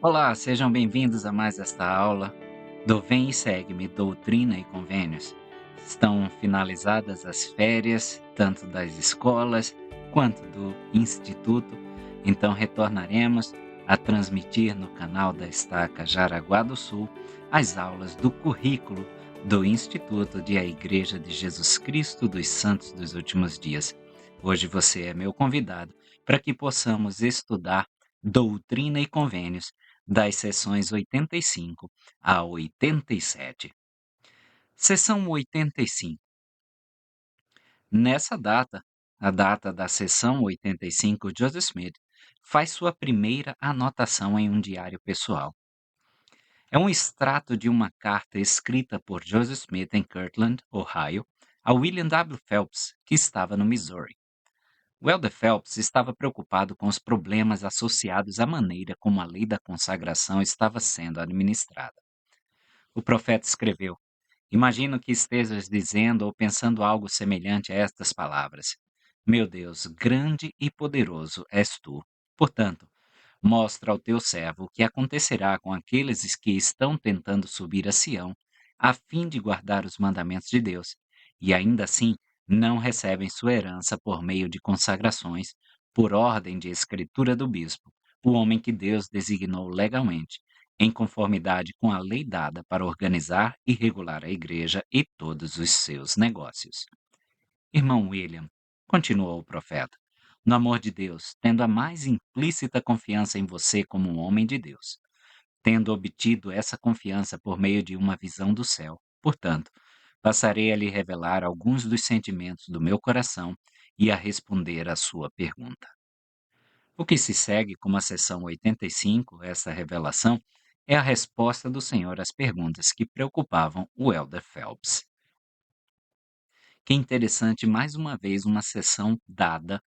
Olá, sejam bem-vindos a mais esta aula do Vem e Segue-me, Doutrina e Convênios. Estão finalizadas as férias, tanto das escolas quanto do Instituto, então retornaremos a transmitir no canal da Estaca Jaraguá do Sul as aulas do currículo do Instituto de A Igreja de Jesus Cristo dos Santos dos Últimos Dias. Hoje você é meu convidado para que possamos estudar Doutrina e Convênios das sessões 85 a 87. Seção 85. Nessa data, a data da sessão 85, Joseph Smith faz sua primeira anotação em um diário pessoal. É um extrato de uma carta escrita por Joseph Smith em Kirtland, Ohio, a William W. Phelps, que estava no Missouri. O elder Phelps estava preocupado com os problemas associados à maneira como a lei da consagração estava sendo administrada. O profeta escreveu: Imagino que estejas dizendo ou pensando algo semelhante a estas palavras: Meu Deus, grande e poderoso és tu. Portanto, mostra ao teu servo o que acontecerá com aqueles que estão tentando subir a Sião, a fim de guardar os mandamentos de Deus, e ainda assim não recebem sua herança por meio de consagrações, por ordem de escritura do bispo, o homem que Deus designou legalmente, em conformidade com a lei dada para organizar e regular a igreja e todos os seus negócios. Irmão William, continuou o profeta, no amor de Deus, tendo a mais implícita confiança em você como um homem de Deus, tendo obtido essa confiança por meio de uma visão do céu. Portanto, passarei a lhe revelar alguns dos sentimentos do meu coração e a responder à sua pergunta. O que se segue como a seção 85, essa revelação, é a resposta do Senhor às perguntas que preocupavam o elder Phelps. Que interessante, mais uma vez, uma sessão dada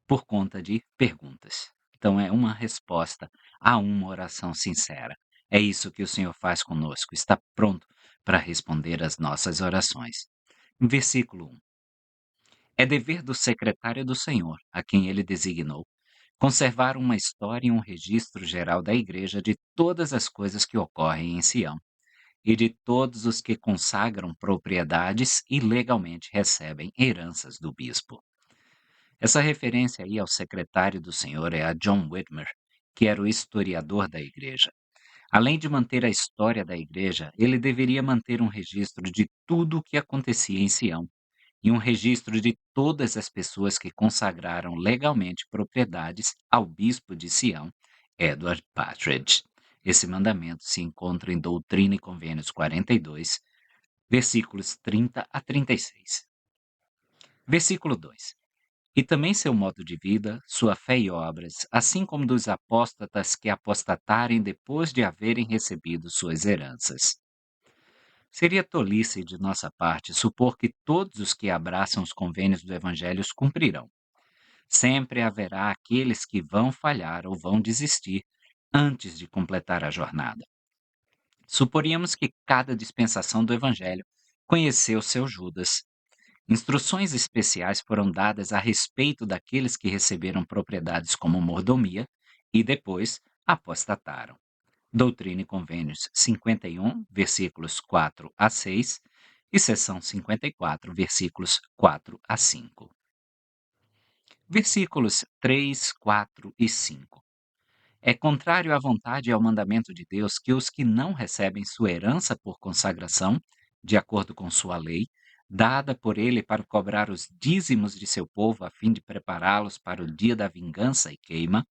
por conta de perguntas. Então, é uma resposta a uma oração sincera. É isso que o Senhor faz conosco, está pronto para responder às nossas orações. Versículo 1. É dever do secretário do Senhor, a quem ele designou, conservar uma história e um registro geral da igreja de todas as coisas que ocorrem em Sião e de todos os que consagram propriedades e legalmente recebem heranças do bispo. Essa referência aí ao secretário do Senhor é a John Whitmer, que era o historiador da igreja. Além de manter a história da igreja, ele deveria manter um registro de tudo o que acontecia em Sião e um registro de todas as pessoas que consagraram legalmente propriedades ao bispo de Sião, Edward Partridge. Esse mandamento se encontra em Doutrina e Convênios 42, versículos 30 a 36. Versículo 2. E também seu modo de vida, sua fé e obras, assim como dos apóstatas que apostatarem depois de haverem recebido suas heranças. Seria tolice de nossa parte supor que todos os que abraçam os convênios do Evangelho os cumprirão. Sempre haverá aqueles que vão falhar ou vão desistir antes de completar a jornada. Suporíamos que cada dispensação do Evangelho conheceu seu Judas. Instruções especiais foram dadas a respeito daqueles que receberam propriedades como mordomia e depois apostataram. Doutrina e Convênios 51, versículos 4 a 6 e seção 54, versículos 4 a 5. Versículos 3, 4 e 5. É contrário à vontade e ao mandamento de Deus que os que não recebem sua herança por consagração, de acordo com sua lei, dada por ele para cobrar os dízimos de seu povo a fim de prepará-los para o dia da vingança e queima,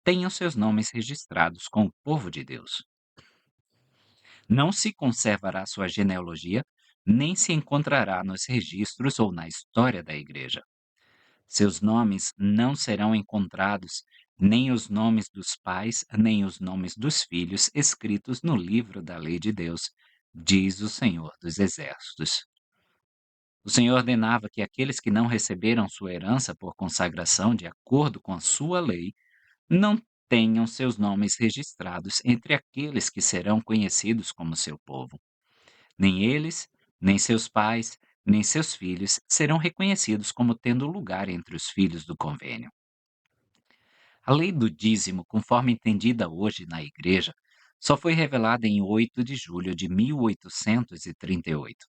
tenham seus nomes registrados com o povo de Deus. Não se conservará sua genealogia, nem se encontrará nos registros ou na história da igreja. Seus nomes não serão encontrados, nem os nomes dos pais, nem os nomes dos filhos escritos no livro da lei de Deus, diz o Senhor dos Exércitos. O Senhor ordenava que aqueles que não receberam sua herança por consagração de acordo com a sua lei, não tenham seus nomes registrados entre aqueles que serão conhecidos como seu povo. Nem eles, nem seus pais, nem seus filhos serão reconhecidos como tendo lugar entre os filhos do convênio. A lei do dízimo, conforme entendida hoje na Igreja, só foi revelada em 8 de julho de 1838.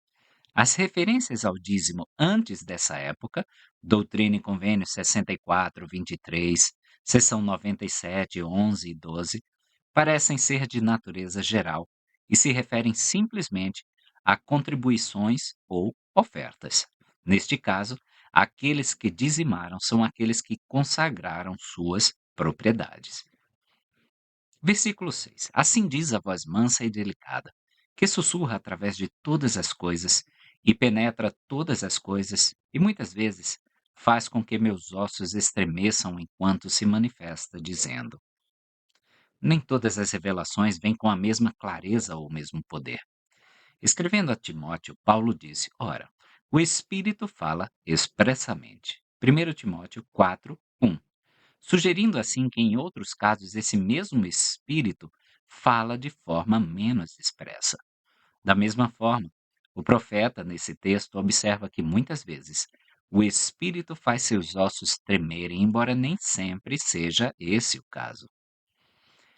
As referências ao dízimo antes dessa época, Doutrina e Convênios 64, 23, seção 97, 11 e 12, parecem ser de natureza geral e se referem simplesmente a contribuições ou ofertas. Neste caso, aqueles que dizimaram são aqueles que consagraram suas propriedades. Versículo 6: Assim diz a voz mansa e delicada, que sussurra através de todas as coisas e penetra todas as coisas, e muitas vezes faz com que meus ossos estremeçam enquanto se manifesta, dizendo: Nem todas as revelações vêm com a mesma clareza ou o mesmo poder. Escrevendo a Timóteo, Paulo disse: Ora, o Espírito fala expressamente. 1 Timóteo 4, 1. Sugerindo assim que em outros casos esse mesmo Espírito fala de forma menos expressa. Da mesma forma, o profeta, nesse texto, observa que muitas vezes o Espírito faz seus ossos tremerem, embora nem sempre seja esse o caso.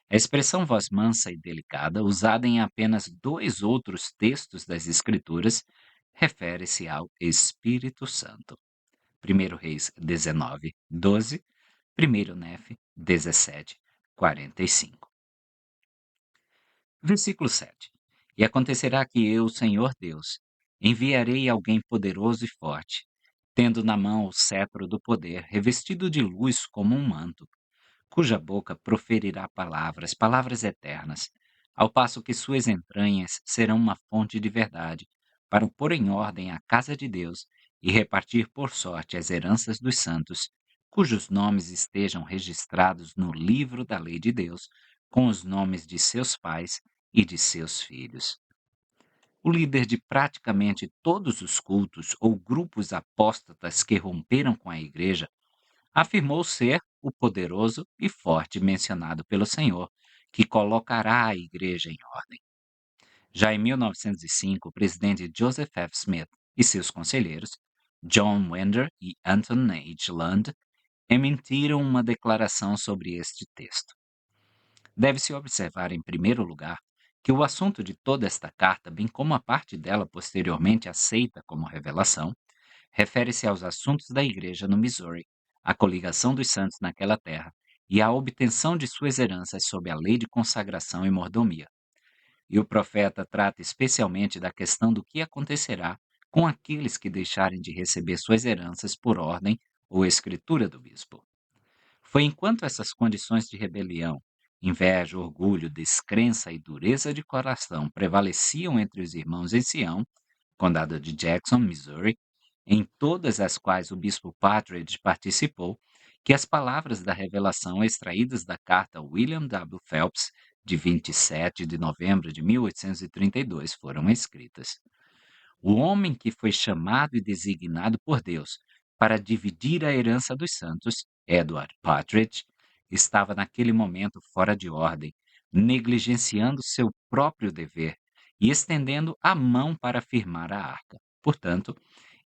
A expressão voz mansa e delicada, usada em apenas dois outros textos das Escrituras, refere-se ao Espírito Santo. 1 Reis 19, 12, 1 Nef 17, 45. Versículo 7. E acontecerá que eu, Senhor Deus, enviarei alguém poderoso e forte, tendo na mão o cetro do poder, revestido de luz como um manto, cuja boca proferirá palavras, palavras eternas, ao passo que suas entranhas serão uma fonte de verdade, para pôr em ordem a casa de Deus e repartir por sorte as heranças dos santos, cujos nomes estejam registrados no livro da lei de Deus, com os nomes de seus pais e de seus filhos. O líder de praticamente todos os cultos ou grupos apóstatas que romperam com a igreja afirmou ser o poderoso e forte mencionado pelo Senhor, que colocará a igreja em ordem. Já em 1905, o presidente Joseph F. Smith e seus conselheiros, John Wender e Anton H. Land, emitiram uma declaração sobre este texto. Deve-se observar, em primeiro lugar, que o assunto de toda esta carta, bem como a parte dela posteriormente aceita como revelação, refere-se aos assuntos da igreja no Missouri, a coligação dos santos naquela terra e a obtenção de suas heranças sob a lei de consagração e mordomia. E o profeta trata especialmente da questão do que acontecerá com aqueles que deixarem de receber suas heranças por ordem ou escritura do bispo. Foi enquanto essas condições de rebelião, inveja, orgulho, descrença e dureza de coração prevaleciam entre os irmãos em Sião, condado de Jackson, Missouri, em todas as quais o bispo Partridge participou, que as palavras da revelação extraídas da carta William W. Phelps, de 27 de novembro de 1832, foram escritas. O homem que foi chamado e designado por Deus para dividir a herança dos santos, Edward Partridge, estava naquele momento fora de ordem, negligenciando seu próprio dever e estendendo a mão para firmar a arca. Portanto,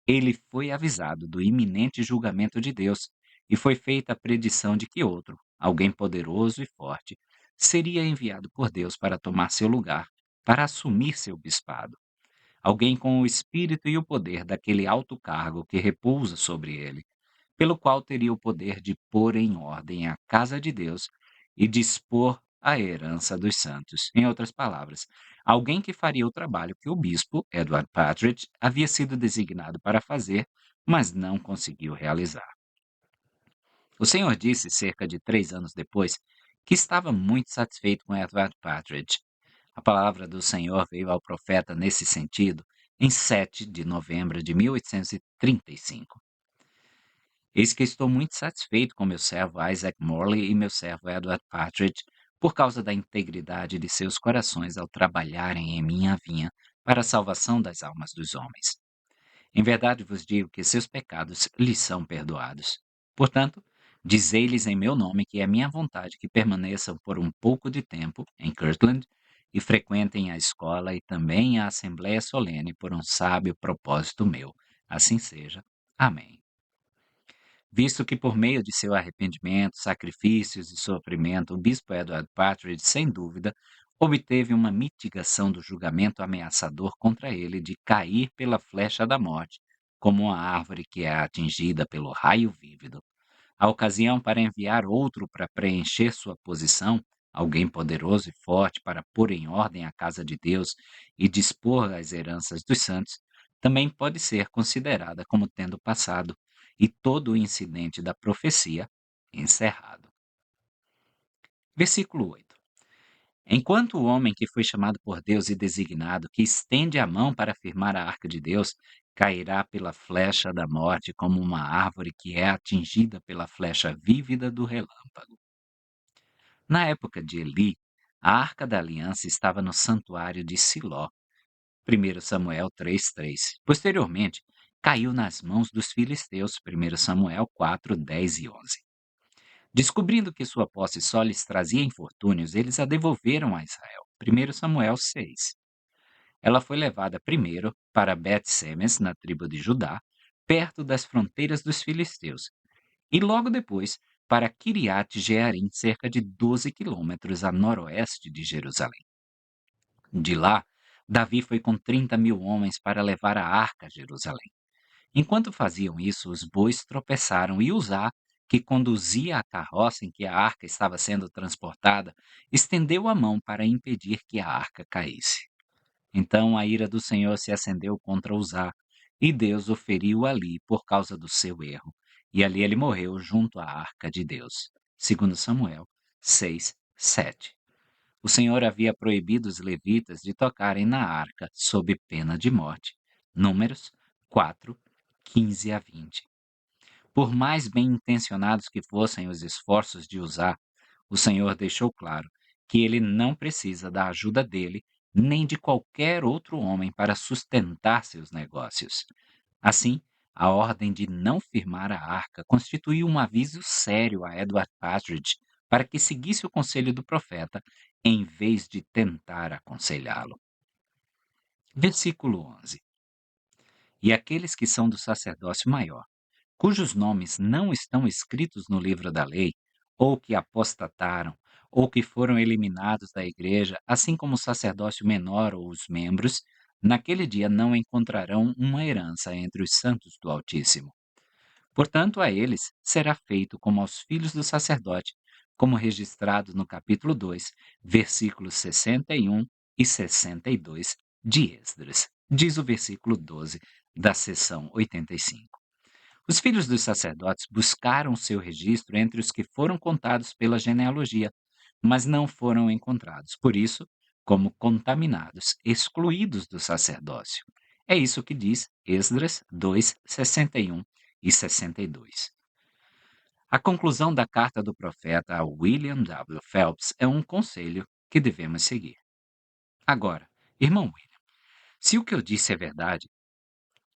ele foi avisado do iminente julgamento de Deus e foi feita a predição de que outro, alguém poderoso e forte, seria enviado por Deus para tomar seu lugar, para assumir seu bispado. Alguém com o espírito e o poder daquele alto cargo que repousa sobre ele, pelo qual teria o poder de pôr em ordem a casa de Deus e dispor a herança dos santos. Em outras palavras, alguém que faria o trabalho que o bispo, Edward Partridge, havia sido designado para fazer, mas não conseguiu realizar. O Senhor disse, cerca de 3 anos depois, que estava muito satisfeito com Edward Partridge. A palavra do Senhor veio ao profeta nesse sentido em 7 de novembro de 1835. Eis que estou muito satisfeito com meu servo Isaac Morley e meu servo Edward Partridge, por causa da integridade de seus corações ao trabalharem em minha vinha para a salvação das almas dos homens. Em verdade vos digo que seus pecados lhes são perdoados. Portanto, dizei-lhes em meu nome que é minha vontade que permaneçam por um pouco de tempo em Kirtland e frequentem a escola e também a assembléia solene por um sábio propósito meu. Assim seja. Amém. visto que por meio de seu arrependimento, sacrifícios e sofrimento, o bispo Edward Partridge, sem dúvida, obteve uma mitigação do julgamento ameaçador contra ele de cair pela flecha da morte, como uma árvore que é atingida pelo raio vívido. A ocasião para enviar outro para preencher sua posição, alguém poderoso e forte para pôr em ordem a casa de Deus e dispor as heranças dos santos, também pode ser considerada como tendo passado, e todo o incidente da profecia encerrado. Versículo 8. Enquanto o homem que foi chamado por Deus e designado, que estende a mão para firmar a arca de Deus, cairá pela flecha da morte como uma árvore que é atingida pela flecha vívida do relâmpago. Na época de Eli, a arca da aliança estava no santuário de Siló, 1 Samuel 3:3. Posteriormente, caiu nas mãos dos filisteus, 1 Samuel 4:10 e 11. Descobrindo que sua posse só lhes trazia infortúnios, eles a devolveram a Israel. 1 Samuel 6. Ela foi levada primeiro para Bet-Semes, na tribo de Judá, perto das fronteiras dos filisteus, e logo depois para Kiriat Jearim, cerca de 12 quilômetros a noroeste de Jerusalém. De lá, Davi foi com 30.000 homens para levar a arca a Jerusalém. Enquanto faziam isso, os bois tropeçaram e Uzá, que conduzia a carroça em que a arca estava sendo transportada, estendeu a mão para impedir que a arca caísse. Então a ira do Senhor se acendeu contra Uzá, e Deus o feriu ali por causa do seu erro, e ali ele morreu junto à arca de Deus. 2 Samuel 6:7. O Senhor havia proibido os levitas de tocarem na arca sob pena de morte. Números 4:15 a 20. Por mais bem-intencionados que fossem os esforços de Uzá, o Senhor deixou claro que ele não precisa da ajuda dele nem de qualquer outro homem para sustentar seus negócios. Assim, a ordem de não firmar a arca constituiu um aviso sério a Edward Partridge para que seguisse o conselho do profeta, em vez de tentar aconselhá-lo. Versículo 11. E aqueles que são do sacerdócio maior, cujos nomes não estão escritos no livro da lei, ou que apostataram, ou que foram eliminados da igreja, assim como o sacerdócio menor ou os membros, naquele dia não encontrarão uma herança entre os santos do Altíssimo. Portanto, a eles será feito como aos filhos do sacerdote, como registrado no capítulo 2, versículos 61 e 62 de Esdras. Diz o versículo 12 da seção 85. Os filhos dos sacerdotes buscaram seu registro entre os que foram contados pela genealogia, mas não foram encontrados. Por isso, como contaminados, excluídos do sacerdócio. É isso que diz Esdras 2, 61 e 62. A conclusão da carta do profeta a William W. Phelps é um conselho que devemos seguir. Agora, irmão William, se o que eu disse é verdade,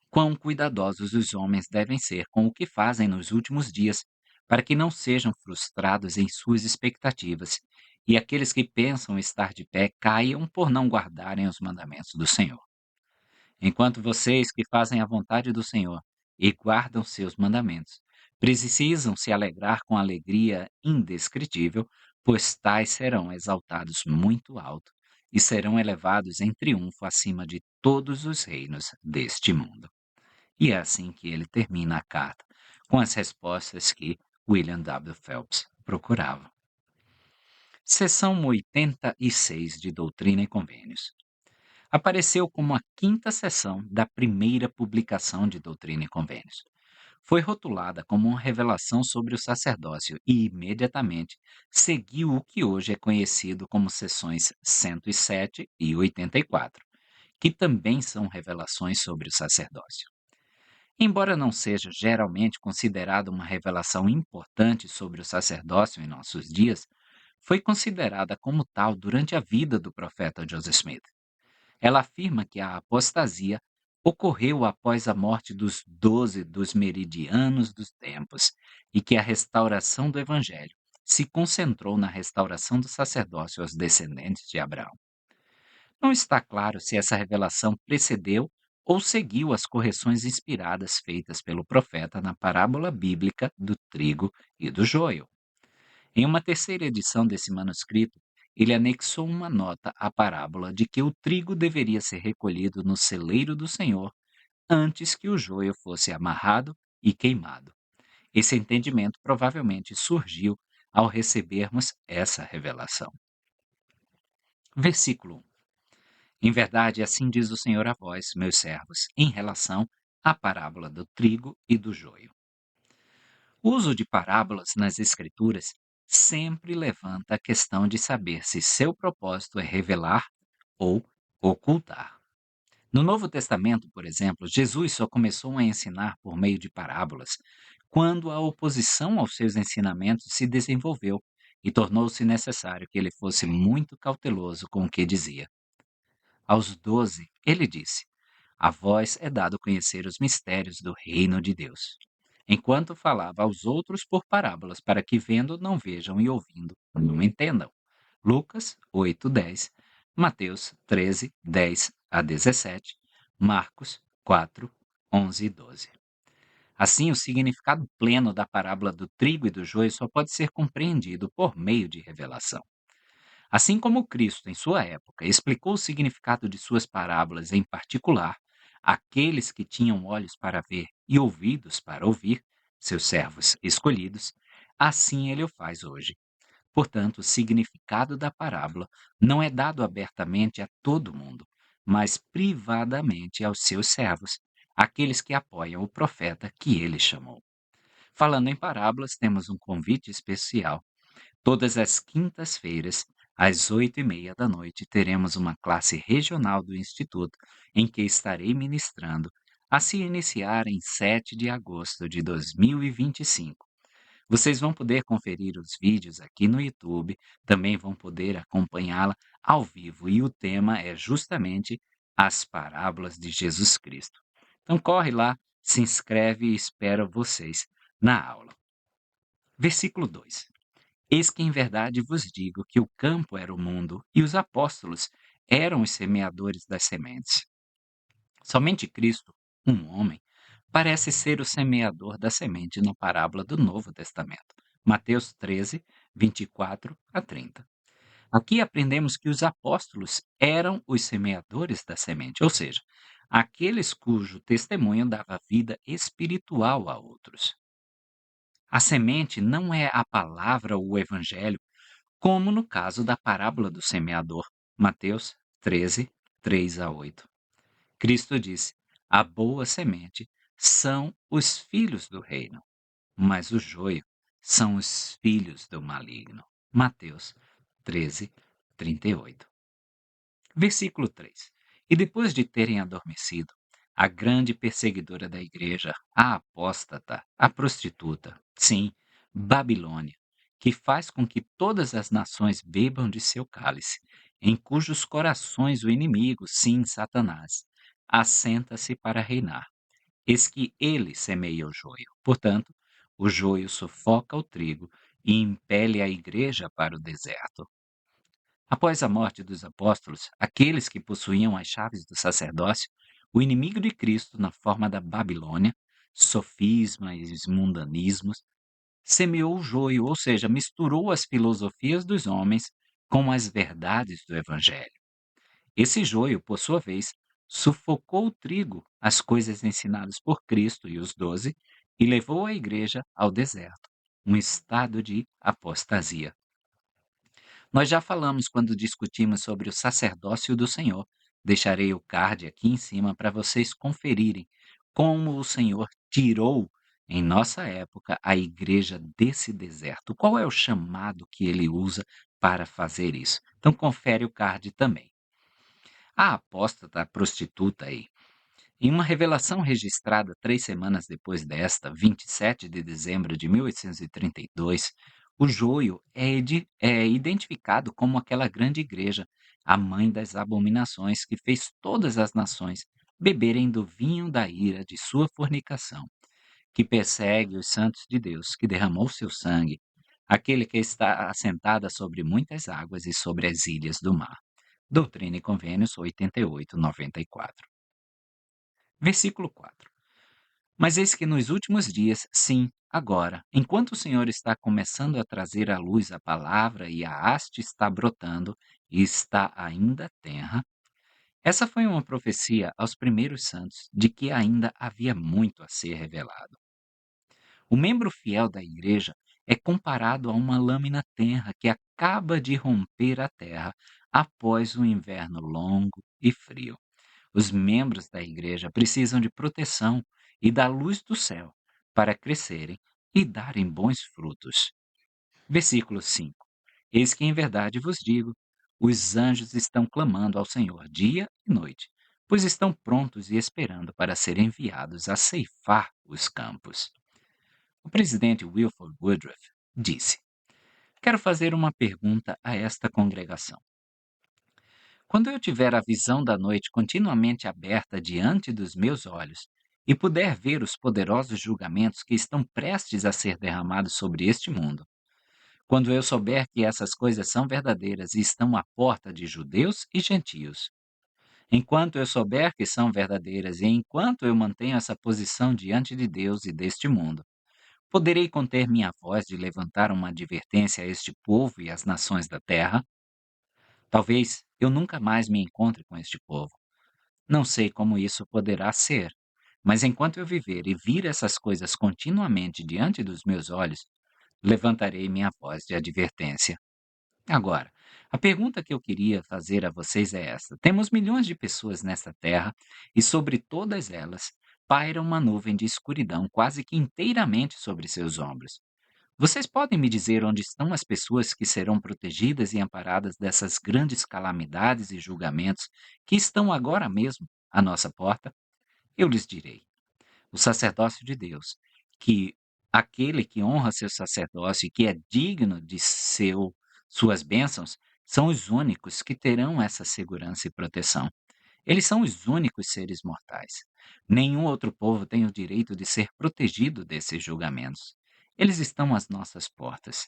quão cuidadosos os homens devem ser com o que fazem nos últimos dias, para que não sejam frustrados em suas expectativas, e aqueles que pensam estar de pé caiam por não guardarem os mandamentos do Senhor. Enquanto vocês que fazem a vontade do Senhor e guardam seus mandamentos, precisam se alegrar com alegria indescritível, pois tais serão exaltados muito alto e serão elevados em triunfo acima de todos os reinos deste mundo. E é assim que ele termina a carta, com as respostas que William W. Phelps procurava. Seção 86 de Doutrina e Convênios. Apareceu como a quinta seção da primeira publicação de Doutrina e Convênios. Foi rotulada como uma revelação sobre o sacerdócio e, imediatamente, seguiu o que hoje é conhecido como seções 107 e 84, que também são revelações sobre o sacerdócio. Embora não seja geralmente considerada uma revelação importante sobre o sacerdócio em nossos dias, foi considerada como tal durante a vida do profeta Joseph Smith. Ela afirma que a apostasia ocorreu após a morte dos 12 dos meridianos dos tempos e que a restauração do evangelho se concentrou na restauração do sacerdócio aos descendentes de Abraão. Não está claro se essa revelação precedeu ou seguiu as correções inspiradas feitas pelo profeta na parábola bíblica do trigo e do joio. Em uma terceira edição desse manuscrito, ele anexou uma nota à parábola de que o trigo deveria ser recolhido no celeiro do Senhor antes que o joio fosse amarrado e queimado. Esse entendimento provavelmente surgiu ao recebermos essa revelação. Versículo 1. Em verdade, assim diz o Senhor a vós, meus servos, em relação à parábola do trigo e do joio. O uso de parábolas nas Escrituras sempre levanta a questão de saber se seu propósito é revelar ou ocultar. No Novo Testamento, por exemplo, Jesus só começou a ensinar por meio de parábolas quando a oposição aos seus ensinamentos se desenvolveu e tornou-se necessário que ele fosse muito cauteloso com o que dizia. Aos 12, ele disse: A vós é dado conhecer os mistérios do reino de Deus. Enquanto falava aos outros por parábolas, para que vendo não vejam e ouvindo não entendam. Lucas 8:10, Mateus 13:10 a 17, Marcos 4:11 e 12. Assim, o significado pleno da parábola do trigo e do joio só pode ser compreendido por meio de revelação. Assim como Cristo, em sua época, explicou o significado de suas parábolas em particular àqueles que tinham olhos para ver e ouvidos para ouvir, seus servos escolhidos, assim ele o faz hoje. Portanto, o significado da parábola não é dado abertamente a todo mundo, mas privadamente aos seus servos, aqueles que apoiam o profeta que ele chamou. Falando em parábolas, temos um convite especial. Todas as quintas-feiras, às 8:30 da noite, teremos uma classe regional do Instituto em que estarei ministrando, a se iniciar em 7 de agosto de 2025. Vocês vão poder conferir os vídeos aqui no YouTube, também vão poder acompanhá-la ao vivo, e o tema é justamente as parábolas de Jesus Cristo. Então corre lá, se inscreve e espero vocês na aula. Versículo 2. Eis que em verdade vos digo que o campo era o mundo e os apóstolos eram os semeadores das sementes. Somente Cristo, um homem, parece ser o semeador da semente na parábola do Novo Testamento. Mateus 13, 24 a 30. Aqui aprendemos que os apóstolos eram os semeadores da semente, ou seja, aqueles cujo testemunho dava vida espiritual a outros. A semente não é a palavra ou o evangelho, como no caso da parábola do semeador, Mateus 13, 3 a 8. Cristo disse: A boa semente são os filhos do reino, mas o joio são os filhos do maligno. Mateus 13, 38. Versículo 3. E depois de terem adormecido, a grande perseguidora da igreja, a apóstata, a prostituta, sim, Babilônia, que faz com que todas as nações bebam de seu cálice, em cujos corações o inimigo, sim, Satanás, assenta-se para reinar. Eis que ele semeia o joio. Portanto, o joio sufoca o trigo e impele a igreja para o deserto. Após a morte dos apóstolos, aqueles que possuíam as chaves do sacerdócio, o inimigo de Cristo, na forma da Babilônia, sofismas, mundanismos, semeou o joio, ou seja, misturou as filosofias dos homens com as verdades do Evangelho. Esse joio, por sua vez, sufocou o trigo, as coisas ensinadas por Cristo e os 12, e levou a igreja ao deserto, um estado de apostasia. Nós já falamos quando discutimos sobre o sacerdócio do Senhor. Deixarei o card aqui em cima para vocês conferirem como o Senhor tirou, em nossa época, a igreja desse deserto. Qual é o chamado que ele usa para fazer isso? Então, confere o card também. A apóstata, a prostituta aí, em uma revelação registrada 3 semanas depois desta, 27 de dezembro de 1832, o joio é identificado como aquela grande igreja, a mãe das abominações, que fez todas as nações beberem do vinho da ira de sua fornicação, que persegue os santos de Deus, que derramou seu sangue, aquele que está assentada sobre muitas águas e sobre as ilhas do mar. Doutrina e Convênios 88, 94. Versículo 4. Mas eis que nos últimos dias, sim, agora, enquanto o Senhor está começando a trazer à luz a palavra e a haste está brotando e está ainda tenra, essa foi uma profecia aos primeiros santos de que ainda havia muito a ser revelado. O membro fiel da igreja é comparado a uma lâmina tenra que acaba de romper a terra após um inverno longo e frio. Os membros da igreja precisam de proteção e da luz do céu para crescerem e darem bons frutos. Versículo 5. Eis que em verdade vos digo: os anjos estão clamando ao Senhor dia e noite, pois estão prontos e esperando para serem enviados a ceifar os campos. O presidente Wilford Woodruff disse: quero fazer uma pergunta a esta congregação. Quando eu tiver a visão da noite continuamente aberta diante dos meus olhos e puder ver os poderosos julgamentos que estão prestes a ser derramados sobre este mundo, quando eu souber que essas coisas são verdadeiras e estão à porta de judeus e gentios, enquanto eu souber que são verdadeiras e enquanto eu mantenho essa posição diante de Deus e deste mundo, poderei conter minha voz de levantar uma advertência a este povo e às nações da terra? Talvez eu nunca mais me encontre com este povo. Não sei como isso poderá ser, mas enquanto eu viver e vir essas coisas continuamente diante dos meus olhos, levantarei minha voz de advertência. Agora, a pergunta que eu queria fazer a vocês é esta: temos milhões de pessoas nesta terra e sobre todas elas paira uma nuvem de escuridão quase que inteiramente sobre seus ombros. Vocês podem me dizer onde estão as pessoas que serão protegidas e amparadas dessas grandes calamidades e julgamentos que estão agora mesmo à nossa porta? Eu lhes direi: o sacerdócio de Deus, que aquele que honra seu sacerdócio e que é digno de suas bênçãos, são os únicos que terão essa segurança e proteção. Eles são os únicos seres mortais. Nenhum outro povo tem o direito de ser protegido desses julgamentos. Eles estão às nossas portas.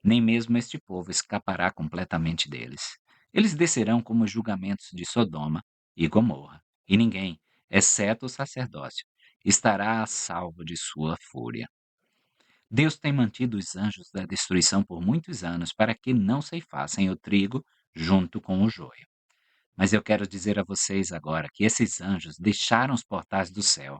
Nem mesmo este povo escapará completamente deles. Eles descerão como os julgamentos de Sodoma e Gomorra, e ninguém, exceto o sacerdócio, estará a salvo de sua fúria. Deus tem mantido os anjos da destruição por muitos anos para que não ceifassem o trigo junto com o joio. Mas eu quero dizer a vocês agora que esses anjos deixaram os portais do céu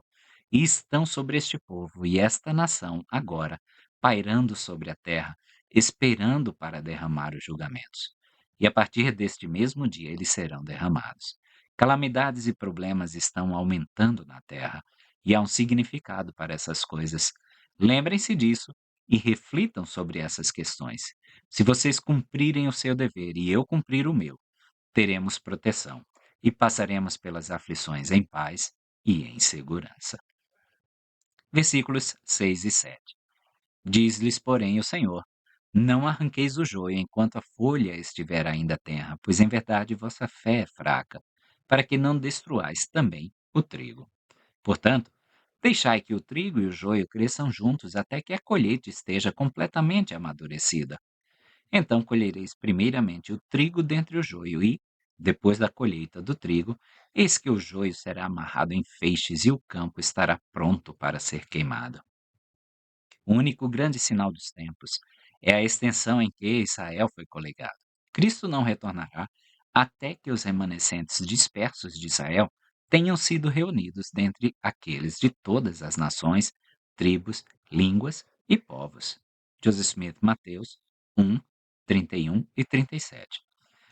e estão sobre este povo e esta nação agora, pairando sobre a terra, esperando para derramar os julgamentos. E a partir deste mesmo dia eles serão derramados. Calamidades e problemas estão aumentando na terra e há um significado para essas coisas. Lembrem-se disso e reflitam sobre essas questões. Se vocês cumprirem o seu dever e eu cumprir o meu, teremos proteção e passaremos pelas aflições em paz e em segurança. Versículos 6 e 7. Diz-lhes, porém, o Senhor: não arranqueis o joio enquanto a folha estiver ainda tenra, pois em verdade vossa fé é fraca, para que não destruais também o trigo. Portanto, deixai que o trigo e o joio cresçam juntos até que a colheita esteja completamente amadurecida. Então colhereis primeiramente o trigo dentre o joio e, depois da colheita do trigo, eis que o joio será amarrado em feixes e o campo estará pronto para ser queimado. O único grande sinal dos tempos é a extensão em que Israel foi coligado. Cristo não retornará até que os remanescentes dispersos de Israel tenham sido reunidos dentre aqueles de todas as nações, tribos, línguas e povos. Joseph Smith, Mateus 1, 31 e 37.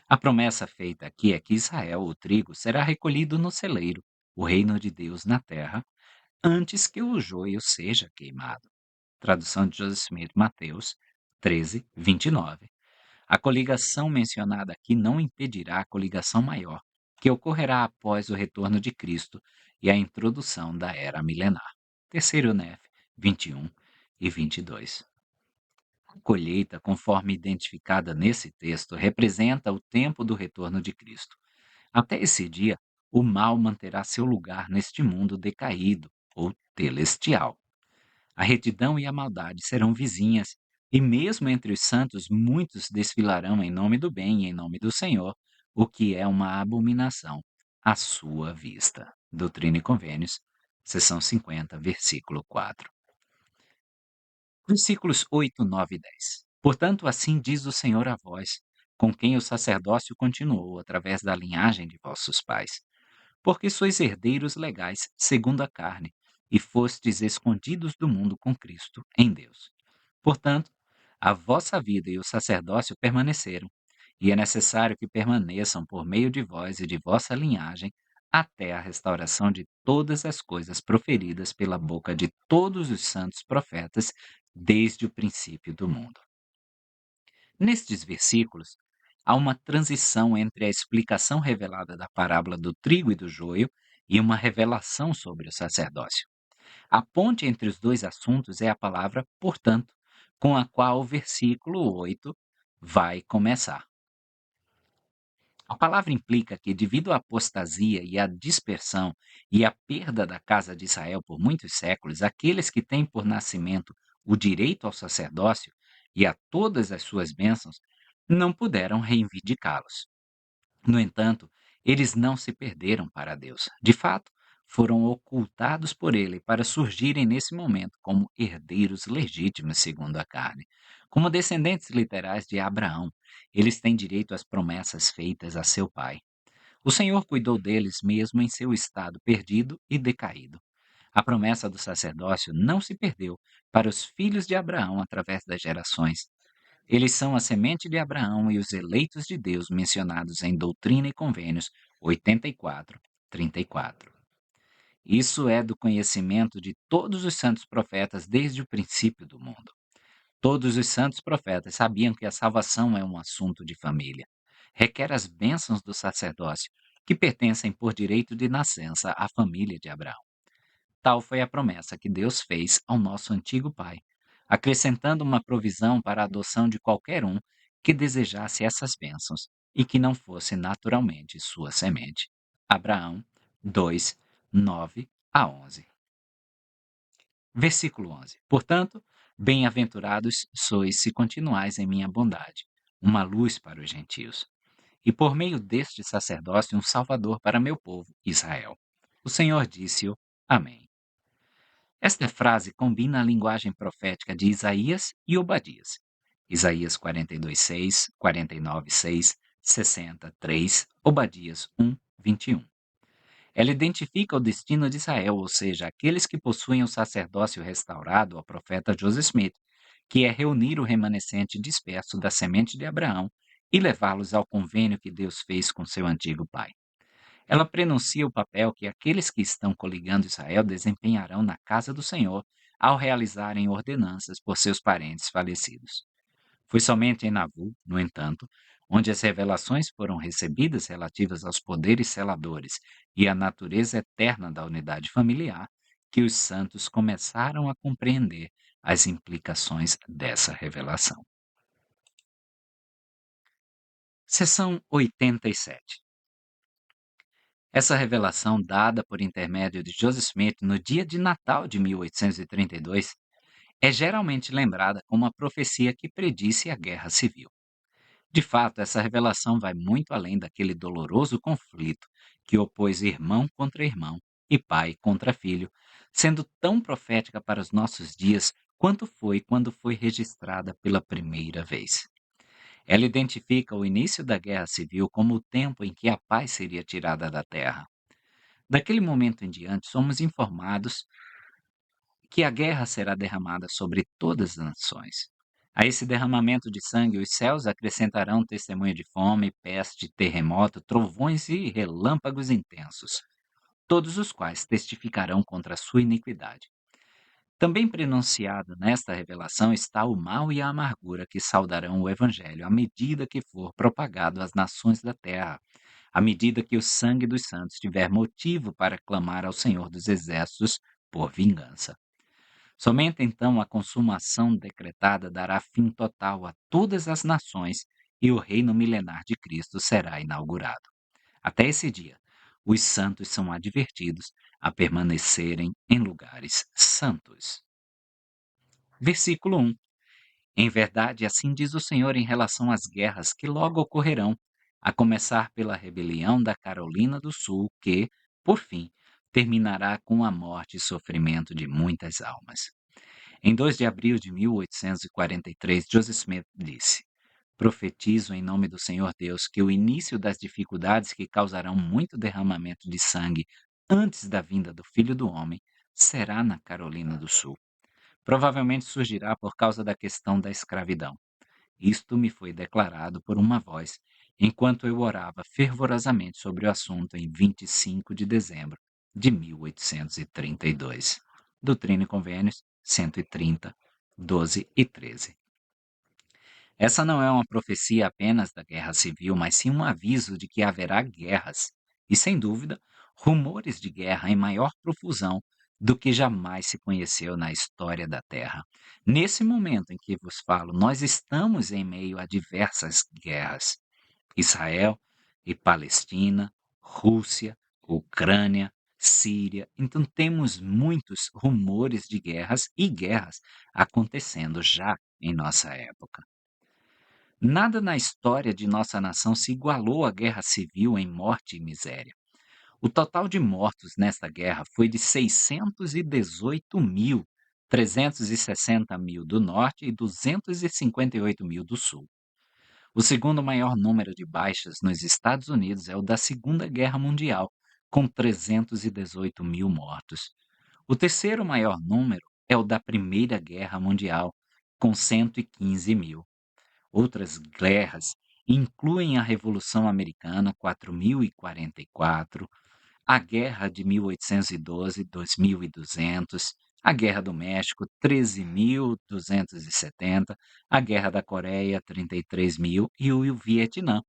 A promessa feita aqui é que Israel, o trigo, será recolhido no celeiro, o reino de Deus na terra, antes que o joio seja queimado. Tradução de Joseph Smith, Mateus 13, 29. A coligação mencionada aqui não impedirá a coligação maior, que ocorrerá após o retorno de Cristo e a introdução da era milenar. Terceiro Nef 21 e 22. A colheita, conforme identificada nesse texto, representa o tempo do retorno de Cristo. Até esse dia, o mal manterá seu lugar neste mundo decaído ou celestial. A retidão e a maldade serão vizinhas, e mesmo entre os santos muitos desfilarão em nome do bem e em nome do Senhor, o que é uma abominação à sua vista. Doutrina e Convênios, seção 50, versículo 4. Versículos 8, 9 e 10. Portanto, assim diz o Senhor a vós, com quem o sacerdócio continuou através da linhagem de vossos pais, porque sois herdeiros legais segundo a carne, e fostes escondidos do mundo com Cristo em Deus. Portanto, a vossa vida e o sacerdócio permaneceram, e é necessário que permaneçam por meio de vós e de vossa linhagem, até a restauração de todas as coisas proferidas pela boca de todos os santos profetas, desde o princípio do mundo. Nestes versículos, há uma transição entre a explicação revelada da parábola do trigo e do joio e uma revelação sobre o sacerdócio. A ponte entre os dois assuntos é a palavra portanto, com a qual o versículo 8 vai começar. A palavra implica que, devido à apostasia e à dispersão e à perda da casa de Israel por muitos séculos, aqueles que têm por nascimento o direito ao sacerdócio e a todas as suas bênçãos não puderam reivindicá-los. No entanto, eles não se perderam para Deus. De fato, foram ocultados por ele para surgirem nesse momento como herdeiros legítimos segundo a carne. Como descendentes literais de Abraão, eles têm direito às promessas feitas a seu pai. O Senhor cuidou deles mesmo em seu estado perdido e decaído. A promessa do sacerdócio não se perdeu para os filhos de Abraão através das gerações. Eles são a semente de Abraão e os eleitos de Deus mencionados em Doutrina e Convênios 84, 34. Isso é do conhecimento de todos os santos profetas desde o princípio do mundo. Todos os santos profetas sabiam que a salvação é um assunto de família. Requer as bênçãos do sacerdócio, que pertencem por direito de nascença à família de Abraão. Tal foi a promessa que Deus fez ao nosso antigo pai, acrescentando uma provisão para a adoção de qualquer um que desejasse essas bênçãos e que não fosse naturalmente sua semente. Abraão 2, 9 a 11. Versículo 11. Portanto, bem-aventurados sois se continuais em minha bondade, uma luz para os gentios, e por meio deste sacerdócio um salvador para meu povo, Israel. O Senhor disse-o. Amém. Esta frase combina a linguagem profética de Isaías e Obadias. Isaías 42:6, 49:6, 60:3, Obadias 1:21. Ela identifica o destino de Israel, ou seja, aqueles que possuem o sacerdócio restaurado ao profeta Joseph Smith, que é reunir o remanescente disperso da semente de Abraão e levá-los ao convênio que Deus fez com seu antigo pai. Ela prenuncia o papel que aqueles que estão coligando Israel desempenharão na casa do Senhor ao realizarem ordenanças por seus parentes falecidos. Foi somente em Navu, no entanto, onde as revelações foram recebidas relativas aos poderes seladores e à natureza eterna da unidade familiar, que os santos começaram a compreender as implicações dessa revelação. Seção 87. Essa revelação, dada por intermédio de Joseph Smith no dia de Natal de 1832, é geralmente lembrada como a profecia que predisse a Guerra Civil. De fato, essa revelação vai muito além daquele doloroso conflito que opôs irmão contra irmão e pai contra filho, sendo tão profética para os nossos dias quanto foi quando foi registrada pela primeira vez. Ela identifica o início da Guerra Civil como o tempo em que a paz seria tirada da terra. Daquele momento em diante, somos informados que a guerra será derramada sobre todas as nações. A esse derramamento de sangue, os céus acrescentarão testemunho de fome, peste, terremoto, trovões e relâmpagos intensos, todos os quais testificarão contra a sua iniquidade. Também pronunciado nesta revelação está o mal e a amargura que saudarão o Evangelho à medida que for propagado às nações da terra, à medida que o sangue dos santos tiver motivo para clamar ao Senhor dos Exércitos por vingança. Somente então a consumação decretada dará fim total a todas as nações e o reino milenar de Cristo será inaugurado. Até esse dia, os santos são advertidos a permanecerem em lugares santos. Versículo 1. Em verdade, assim diz o Senhor em relação às guerras que logo ocorrerão, a começar pela rebelião da Carolina do Sul, que, por fim, terminará com a morte e sofrimento de muitas almas. Em 2 de abril de 1843, Joseph Smith disse: Profetizo em nome do Senhor Deus que o início das dificuldades que causarão muito derramamento de sangue antes da vinda do Filho do Homem será na Carolina do Sul. Provavelmente surgirá por causa da questão da escravidão. Isto me foi declarado por uma voz, enquanto eu orava fervorosamente sobre o assunto em 25 de dezembro de 1832. Doutrina e Convênios 130, 12 e 13. Essa não é uma profecia apenas da guerra civil, mas sim um aviso de que haverá guerras, e sem dúvida, rumores de guerra em maior profusão do que jamais se conheceu na história da Terra. Nesse momento em que vos falo, nós estamos em meio a diversas guerras. Israel e Palestina, Rússia, Ucrânia, Síria. Então temos muitos rumores de guerras e guerras acontecendo já em nossa época. Nada na história de nossa nação se igualou à guerra civil em morte e miséria. O total de mortos nesta guerra foi de 618 mil, 360 mil do norte e 258 mil do sul. O segundo maior número de baixas nos Estados Unidos é o da Segunda Guerra Mundial, com 318 mil mortos. O terceiro maior número é o da Primeira Guerra Mundial, com 115 mil. Outras guerras incluem a Revolução Americana, 4.044, a Guerra de 1812, 2.200, a Guerra do México, 13.270, a Guerra da Coreia, 33 mil e o Vietnã,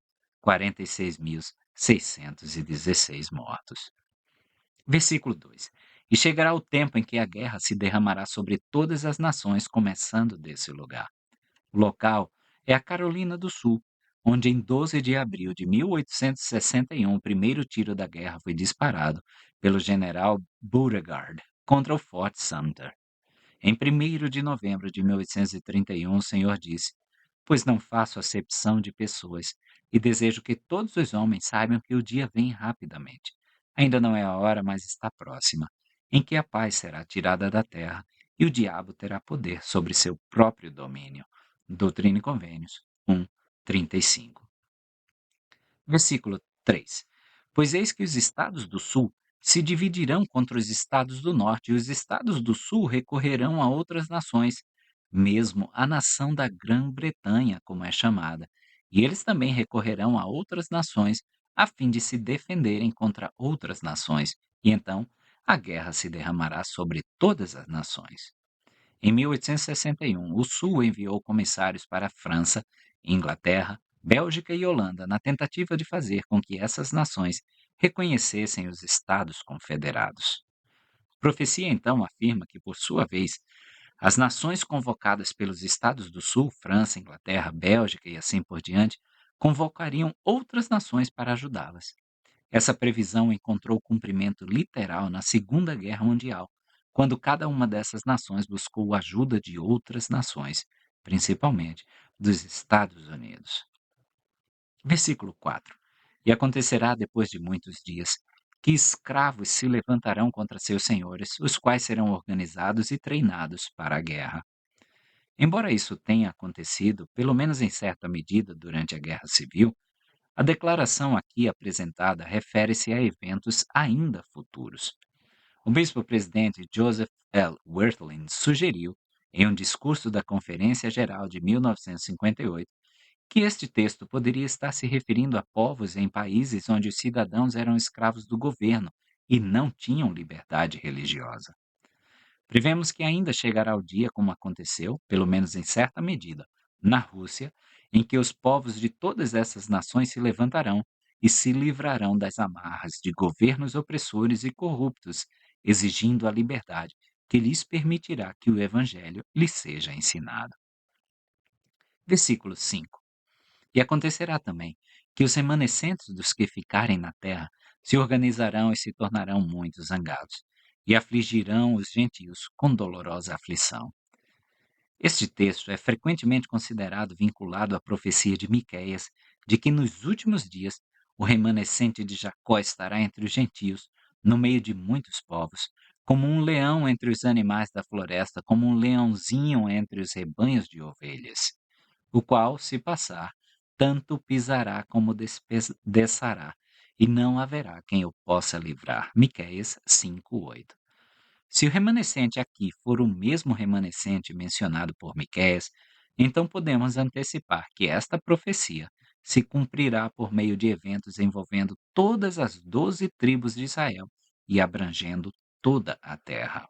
46.616 mortos. Versículo 2: E chegará o tempo em que a guerra se derramará sobre todas as nações, começando desse lugar. O local é a Carolina do Sul, onde em 12 de abril de 1861 o primeiro tiro da guerra foi disparado pelo general Beauregard contra o Fort Sumter. Em 1º de novembro de 1831, o Senhor disse: Pois não faço acepção de pessoas, e desejo que todos os homens saibam que o dia vem rapidamente. Ainda não é a hora, mas está próxima, em que a paz será tirada da terra e o diabo terá poder sobre seu próprio domínio. Doutrina e Convênios 1:35. Versículo 3: Pois eis que os estados do sul se dividirão contra os estados do norte, e os estados do sul recorrerão a outras nações, mesmo a nação da Grã-Bretanha, como é chamada, e eles também recorrerão a outras nações, a fim de se defenderem contra outras nações, e então a guerra se derramará sobre todas as nações. Em 1861, o Sul enviou comissários para a França, Inglaterra, Bélgica e Holanda na tentativa de fazer com que essas nações reconhecessem os Estados Confederados. A profecia então afirma que, por sua vez, as nações convocadas pelos Estados do Sul, França, Inglaterra, Bélgica e assim por diante, convocariam outras nações para ajudá-las. Essa previsão encontrou cumprimento literal na Segunda Guerra Mundial, quando cada uma dessas nações buscou a ajuda de outras nações, principalmente dos Estados Unidos. Versículo 4: E acontecerá depois de muitos dias que escravos se levantarão contra seus senhores, os quais serão organizados e treinados para a guerra. Embora isso tenha acontecido, pelo menos em certa medida, durante a Guerra Civil, a declaração aqui apresentada refere-se a eventos ainda futuros. O bispo-presidente Joseph L. Wirthlin sugeriu, em um discurso da Conferência Geral de 1958, que este texto poderia estar se referindo a povos em países onde os cidadãos eram escravos do governo e não tinham liberdade religiosa. Prevemos que ainda chegará o dia, como aconteceu, pelo menos em certa medida, na Rússia, em que os povos de todas essas nações se levantarão e se livrarão das amarras de governos opressores e corruptos, exigindo a liberdade que lhes permitirá que o Evangelho lhes seja ensinado. Versículo 5: E acontecerá também que os remanescentes dos que ficarem na terra se organizarão e se tornarão muito zangados, e afligirão os gentios com dolorosa aflição. Este texto é frequentemente considerado vinculado à profecia de Miqueias, de que nos últimos dias o remanescente de Jacó estará entre os gentios, no meio de muitos povos, como um leão entre os animais da floresta, como um leãozinho entre os rebanhos de ovelhas, o qual, se passar, tanto pisará como despedaçará, e não haverá quem o possa livrar. Miqueias 5:8. Se o remanescente aqui for o mesmo remanescente mencionado por Miqueias, então podemos antecipar que esta profecia se cumprirá por meio de eventos envolvendo todas as 12 tribos de Israel e abrangendo toda a terra.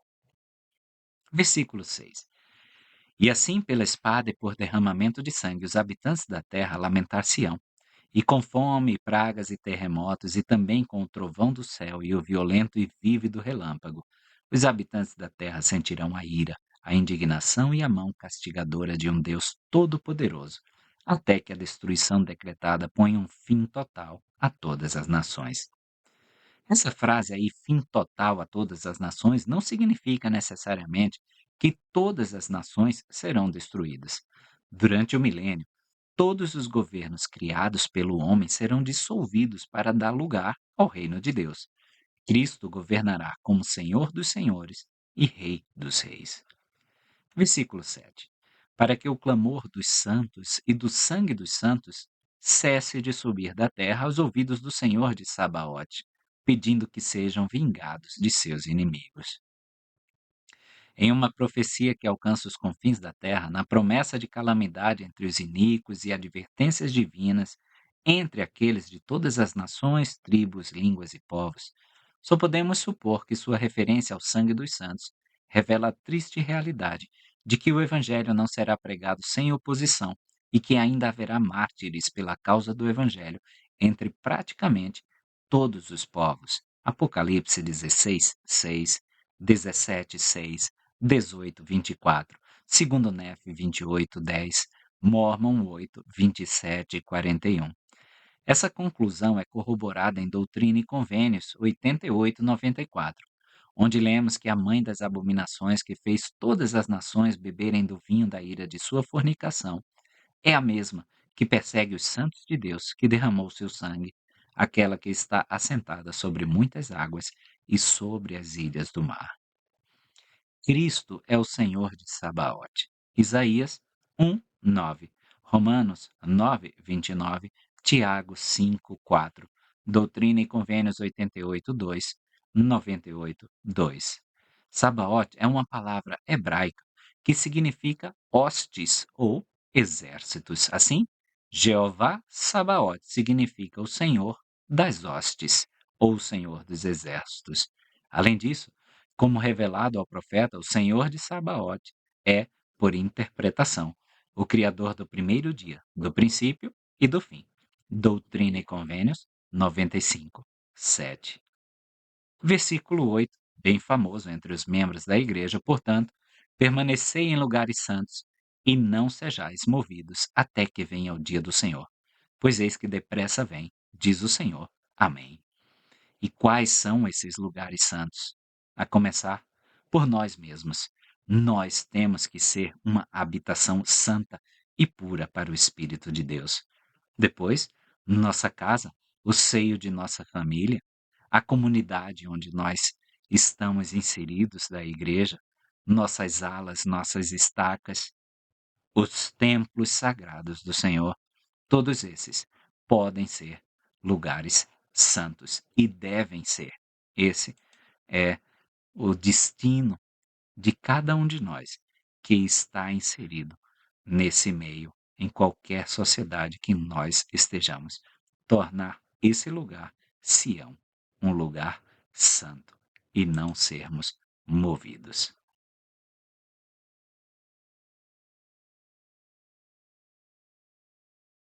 Versículo 6. E assim pela espada e por derramamento de sangue os habitantes da terra lamentar-se-ão, e com fome, pragas e terremotos, e também com o trovão do céu e o violento e vívido relâmpago, os habitantes da terra sentirão a ira, a indignação e a mão castigadora de um Deus todo-poderoso, até que a destruição decretada ponha um fim total a todas as nações. Essa frase aí, fim total a todas as nações, não significa necessariamente que todas as nações serão destruídas. Durante o milênio, todos os governos criados pelo homem serão dissolvidos para dar lugar ao reino de Deus. Cristo governará como Senhor dos senhores e Rei dos reis. Versículo 7. Para que o clamor dos santos e do sangue dos santos cesse de subir da terra aos ouvidos do Senhor de Sabaote, pedindo que sejam vingados de seus inimigos. Em uma profecia que alcança os confins da terra, na promessa de calamidade entre os iníquos e advertências divinas entre aqueles de todas as nações, tribos, línguas e povos, só podemos supor que sua referência ao sangue dos santos revela a triste realidade de que o evangelho não será pregado sem oposição e que ainda haverá mártires pela causa do evangelho entre praticamente todos os povos. Apocalipse 16, 6, 17, 6, 18:24, segundo Nef 28:10, Mormon 8:27 e 41. Essa conclusão é corroborada em Doutrina e Convênios 88:94, onde lemos que a mãe das abominações que fez todas as nações beberem do vinho da ira de sua fornicação é a mesma que persegue os santos de Deus que derramou seu sangue, aquela que está assentada sobre muitas águas e sobre as ilhas do mar. Cristo é o Senhor de Sabaote. Isaías 1:9, Romanos 9:29, Tiago 5:4, Doutrina e Convênios 88:2, 98:2. Sabaote é uma palavra hebraica que significa hostes ou exércitos. Assim, Jeová Sabaote significa o Senhor das hostes ou o Senhor dos exércitos. Além disso, como revelado ao profeta, o Senhor de Sabaote é, por interpretação, o Criador do primeiro dia, do princípio e do fim. Doutrina e Convênios 95, 7. Versículo 8, bem famoso entre os membros da igreja, portanto, permanecei em lugares santos e não sejais movidos até que venha o dia do Senhor. Pois eis que depressa vem, diz o Senhor. Amém. E quais são esses lugares santos? A começar por nós mesmos. Nós temos que ser uma habitação santa e pura para o Espírito de Deus. Depois, nossa casa, o seio de nossa família, a comunidade onde nós estamos inseridos da igreja, nossas alas, nossas estacas, os templos sagrados do Senhor, todos esses podem ser lugares santos e devem ser. Esse é o destino de cada um de nós que está inserido nesse meio, em qualquer sociedade que nós estejamos. Tornar esse lugar, Sião, um lugar santo e não sermos movidos.